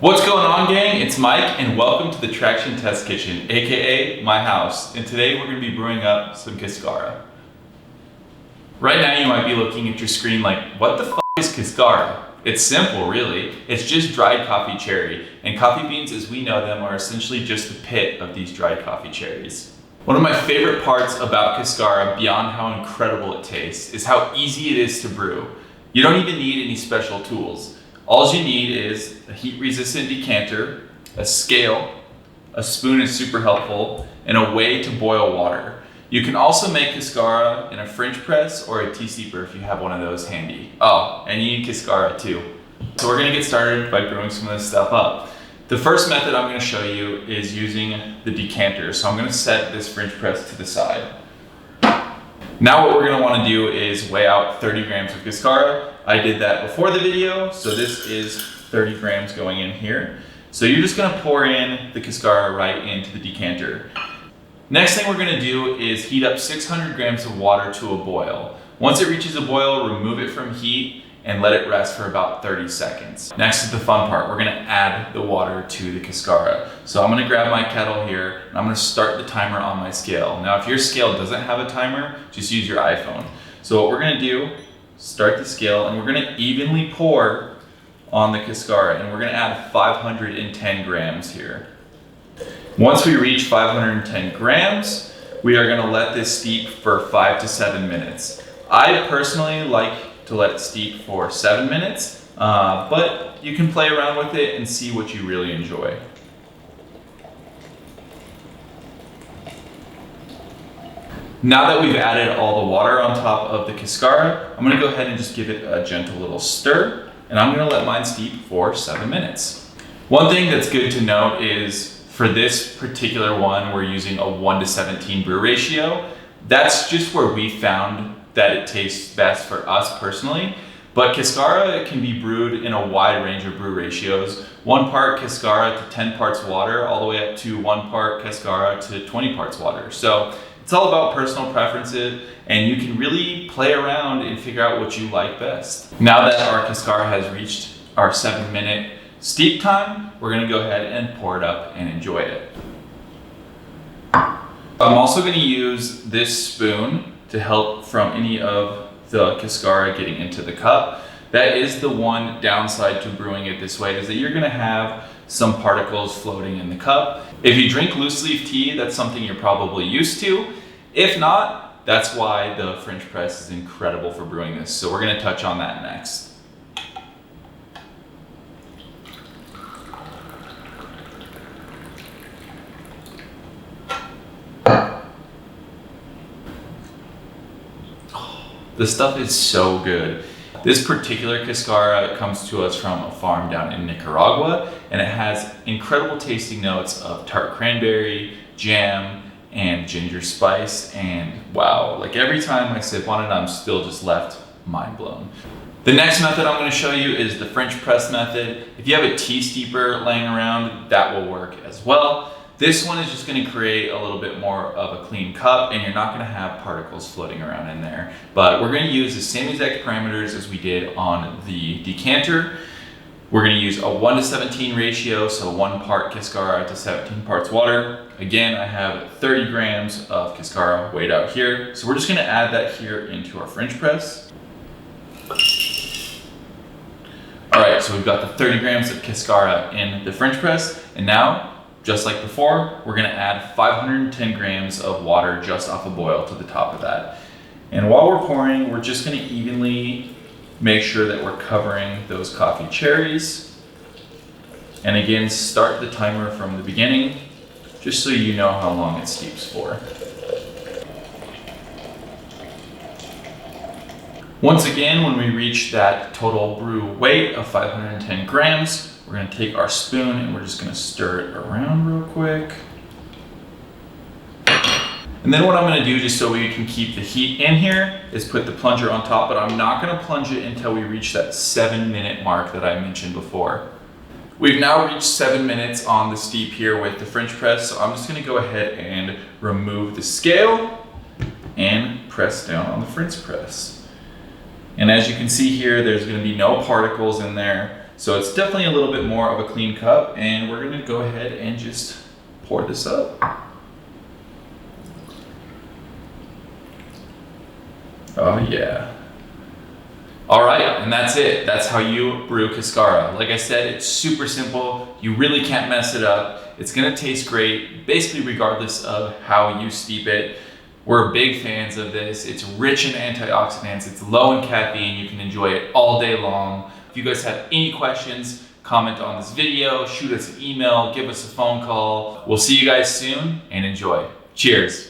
What's going on, gang? It's Mike and welcome to the Traction Test Kitchen, aka my house. And today we're going to be brewing up some Cascara. Right now you might be looking at your screen like, what the f is Cascara? It's simple, really. It's just dried coffee cherry. And coffee beans as we know them are essentially just the pit of these dried coffee cherries. One of my favorite parts about Cascara, beyond how incredible it tastes, is how easy it is to brew. You don't even need any special tools. All you need is a heat-resistant decanter, a scale, a spoon is super helpful, and a way to boil water. You can also make Cascara in a French press or a tea steeper if you have one of those handy. Oh, and you need Cascara too. So we're gonna get started by brewing some of this stuff up. The first method I'm gonna show you is using the decanter. So I'm gonna set this French press to the side. Now what we're gonna wanna do is weigh out 30 grams of Cascara. I did that before the video, so this is 30 grams going in here. So you're just gonna pour in the Cascara right into the decanter. Next thing we're gonna do is heat up 600 grams of water to a boil. Once it reaches a boil, remove it from heat and let it rest for about 30 seconds. Next is the fun part. We're gonna add the water to the Cascara. So I'm gonna grab my kettle here and I'm gonna start the timer on my scale. Now if your scale doesn't have a timer, just use your iPhone. So what we're gonna do, start the scale and we're gonna evenly pour on the Cascara and we're gonna add 510 grams here. Once we reach 510 grams, we are gonna let this steep for 5 to 7 minutes. I personally like to let it steep for 7 minutes, but you can play around with it and see what you really enjoy. Now that we've added all the water on top of the Cascara, I'm gonna go ahead and just give it a gentle little stir, and I'm gonna let mine steep for 7 minutes. One thing that's good to note is for this particular one, we're using a 1 to 17 brew ratio. That's just where we found that it tastes best for us personally. But Cascara can be brewed in a wide range of brew ratios. 1 part Cascara to 10 parts water, all the way up to 1 part Cascara to 20 parts water. So it's all about personal preferences, and you can really play around and figure out what you like best. Now that our Cascara has reached our 7-minute steep time, we're gonna go ahead and pour it up and enjoy it. I'm also gonna use this spoon to help from any of the Cascara getting into the cup. That is the one downside to brewing it this way, is that you're gonna have some particles floating in the cup. If you drink loose leaf tea, that's something you're probably used to. If not, that's why the French press is incredible for brewing this. So we're gonna touch on that next. This stuff is so good. This particular Cascara comes to us from a farm down in Nicaragua, and it has incredible tasting notes of tart cranberry, jam, and ginger spice. And wow, like every time I sip on it, I'm still just left mind blown. The next method I'm gonna show you is the French press method. If you have a tea steeper laying around, that will work as well. This one is just gonna create a little bit more of a clean cup, and you're not gonna have particles floating around in there. But we're gonna use the same exact parameters as we did on the decanter. We're gonna use a 1 to 17 ratio, so 1 part Cascara to 17 parts water. Again, I have 30 grams of Cascara weighed out here. So we're just gonna add that here into our French press. All right, so we've got the 30 grams of Cascara in the French press, and now, just like before, we're gonna add 510 grams of water just off a boil to the top of that. And while we're pouring, we're just gonna evenly make sure that we're covering those coffee cherries. And again, start the timer from the beginning, just so you know how long it steeps for. Once again, when we reach that total brew weight of 510 grams, we're gonna take our spoon and we're just gonna stir it around real quick. And then what I'm gonna do, just so we can keep the heat in here, is put the plunger on top, but I'm not gonna plunge it until we reach that 7-minute mark that I mentioned before. We've now reached 7 minutes on the steep here with the French press, so I'm just gonna go ahead and remove the scale and press down on the French press. And as you can see here, there's gonna be no particles in there. So it's definitely a little bit more of a clean cup, and we're gonna go ahead and just pour this up. Oh yeah. All right, and that's it. That's how you brew Cascara. Like I said, it's super simple. You really can't mess it up. It's gonna taste great, basically regardless of how you steep it. We're big fans of this. It's rich in antioxidants. It's low in caffeine. You can enjoy it all day long. If you guys have any questions, comment on this video, shoot us an email, give us a phone call. We'll see you guys soon and enjoy. Cheers.